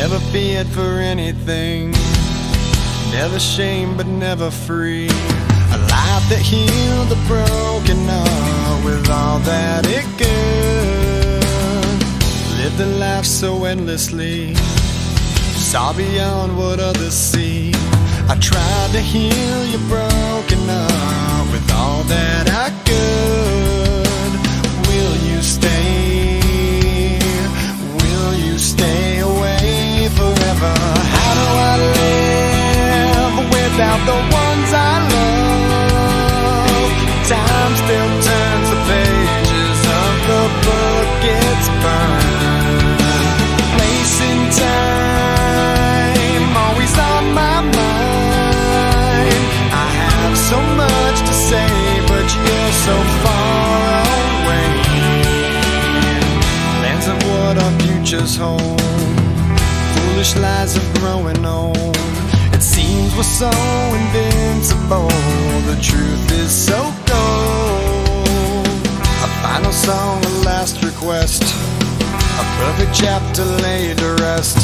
Never feared for anything, never shamed but never free. A life that healed the broken heart with all that it could. Lived a life so endlessly, saw beyond what others see. I tried to heal your broken heart with all that I could. Will you stay? Will you stay away forever? How do I live without the ones I love? Time still turns the pages of the book, it's burned. Place and time always on my mind. I have so much to say, but you're so far away. Lands of what our futures hold, foolish lies of growing old. It seems we're so invincible, the truth is so cold. A final song, a last request, a perfect chapter laid to rest.